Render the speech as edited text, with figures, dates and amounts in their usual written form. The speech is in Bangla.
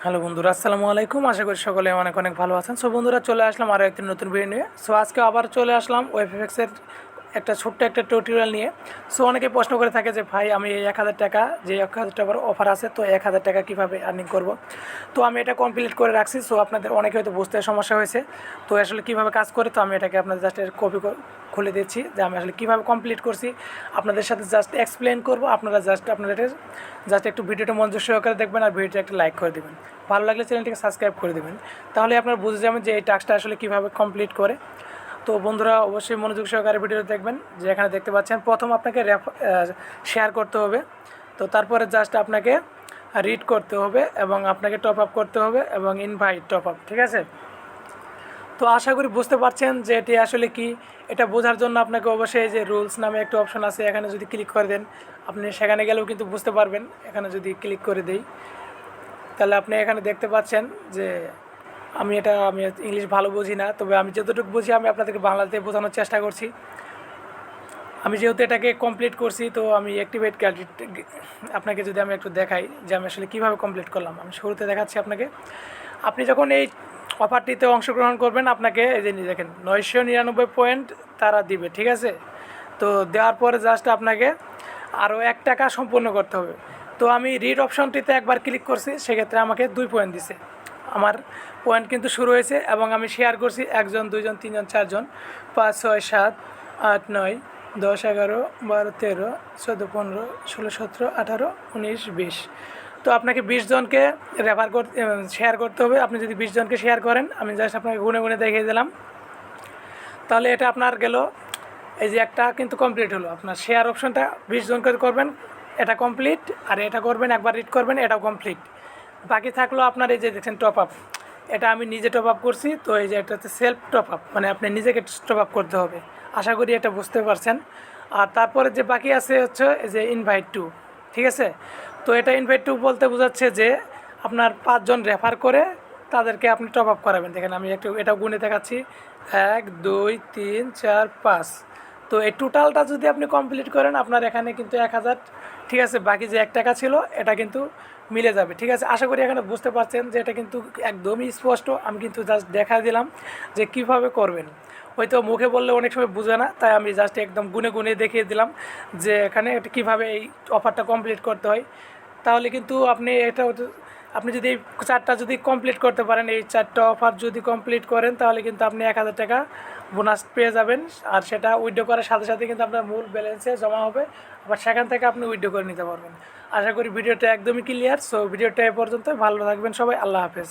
হ্যালো বন্ধুরা, আসসালামু আলাইকুম। আশা করি সকলে অনেক অনেক ভালো আছেন। সো বন্ধুরা, চলে আসলাম আরও একটি নতুন ভিডিও নিয়ে। সো আজকে আবার চলে আসলাম ওয়েবফ্যাক্সের একটা ছোট্ট একটা টিউটোরিয়াল নিয়ে। সো অনেকে প্রশ্ন করে থাকে যে ভাই, আমি এই 1000 টাকা, যে 1000 টাকার অফার আছে, তো 1000 টাকা কীভাবে আর্নিং করব। তো আমি এটা কমপ্লিট করে রাখছি। সো আপনাদের অনেকে হয়তো বুঝতে সমস্যা হয়েছে, তো আসলে কীভাবে কাজ করে। তো আমি এটাকে আপনাদের জাস্ট কপি খুলে দিচ্ছি যে আমি আসলে কীভাবে কমপ্লিট করছি, আপনাদের সাথে জাস্ট এক্সপ্লেন করব। আপনারা আপনাদের জাস্ট একটু ভিডিওটা মনোযোগ সহকারে দেখবেন আর ভিডিওটা একটা লাইক করে দেবেন। ভালো লাগলে চ্যানেলটিকে সাবস্ক্রাইব করে দেবেন, তাহলে আপনারা বুঝে যাবেন যে এই টাস্কটা আসলে কীভাবে কমপ্লিট করে। তো বন্ধুরা, অবশ্যই মনোযোগ সহকারে ভিডিওটা দেখবেন। যে এখানে দেখতে পাচ্ছেন, প্রথম আপনাকে শেয়ার করতে হবে, তো তারপরে জাস্ট আপনাকে রিড করতে হবে এবং আপনাকে টপ আপ করতে হবে এবং ইনভাইট টপ আপ, ঠিক আছে। তো আশা করি বুঝতে পারছেন যে এটি আসলে কি। এটা বোঝার জন্য আপনাকে অবশ্যই যে রুলস নামে একটা অপশন আছে, এখানে যদি ক্লিক করে দেন আপনি সেখানে গেলেও কিন্তু বুঝতে পারবেন। এখানে যদি ক্লিক করে দেই তাহলে আপনি এখানে দেখতে পাচ্ছেন যে আমি ইংলিশ ভালো বুঝি না, তবে আমি যতটুকু বুঝি আমি আপনাদেরকে বাংলাতে বোঝানোর চেষ্টা করছি। আমি যেহেতু এটাকে কমপ্লিট করছি, তো আমি অ্যাক্টিভেট গ্যাজেট আপনাকে যদি আমি একটু দেখাই যে আমি আসলে কীভাবে কমপ্লিট করলাম। আমি শুরুতে দেখাচ্ছি আপনাকে। আপনি যখন এই অফারটিতে অংশগ্রহণ করবেন, আপনাকে এই যে দেখেন 999 পয়েন্ট তারা দিবে, ঠিক আছে। তো দেওয়ার পরে জাস্ট আপনাকে আরও 1 টাকা সম্পূর্ণ করতে হবে। তো আমি রিড অপশনটিতে একবার ক্লিক করছি, সেক্ষেত্রে আমাকে 2 পয়েন্ট দিছে। আমার পয়েন্ট কিন্তু শুরু হয়েছে এবং আমি শেয়ার করছি 1 জন 2 জন 3 জন 4 জন 5 6 7 8 9 10 11 12 13 14 15 16 17 18 19 20। তো আপনাকে 20 জনকে শেয়ার করতে হবে। আপনি যদি 20 জনকে শেয়ার করেন, আমি জাস্ট আপনাকে গুনে গুনে দেখিয়ে দিলাম, তাহলে এটা আপনার গেল। এই যে একটা কিন্তু কমপ্লিট হলো। আপনার শেয়ার অপশনটা 20 জনকে করবেন, এটা কমপ্লিট। আর এটা করবেন, একবার রিড করবেন, এটাও কমপ্লিট। বাকি থাকলো আপনার এই যে দেখছেন টপ আপ, এটা আমি নিজে টপ আপ করছি। তো এই যে এটা হচ্ছে সেলফ টপ আপ, মানে আপনি নিজেকে টপ আপ করতে হবে। আশা করি এটা বুঝতে পারছেন। আর তারপরে যে বাকি আছে হচ্ছে এই যে ইনভাইট টু, ঠিক আছে। তো এটা ইনভাইট টু বলতে বোঝাচ্ছে যে আপনার 5 জন রেফার করে তাদেরকে আপনি টপ আপ করাবেন। দেখেন আমি এটাও গুনে দেখাচ্ছি, 1 2 3 4 5। তো এই টোটালটা যদি আপনি কমপ্লিট করেন, আপনার এখানে কিন্তু 1000, ঠিক আছে। বাকি যে 1 টাকা ছিল এটা কিন্তু মিলে যাবে, ঠিক আছে। আশা করি এখানে বুঝতে পারছেন যে এটা কিন্তু একদমই স্পষ্ট। আমি কিন্তু জাস্ট দেখা দিলাম যে কিভাবে করবেন। হয়তো মুখে বললে অনেক সময় বুঝে না, তাই আমি জাস্ট একদম গুনে গুনে দেখিয়ে দিলাম যে এখানে এটা কীভাবে এই অফারটা কমপ্লিট করতে হয়। তাহলে কিন্তু আপনি যদি এই 4টা যদি কমপ্লিট করতে পারেন, এই 4টা অফার যদি কমপ্লিট করেন, তাহলে কিন্তু আপনি 1000 টাকা বোনাস পেয়ে যাবেন। আর সেটা উইথড্র করার সাথে সাথে কিন্তু আপনার মূল ব্যালেন্সে জমা হবে, আবার সেখান থেকে আপনি উইথড্র করে নিতে পারবেন। আশা করি ভিডিওটা একদমই ক্লিয়ার। সো ভিডিওটা এ পর্যন্ত। ভালো থাকবেন সবাই। আল্লাহ হাফেজ।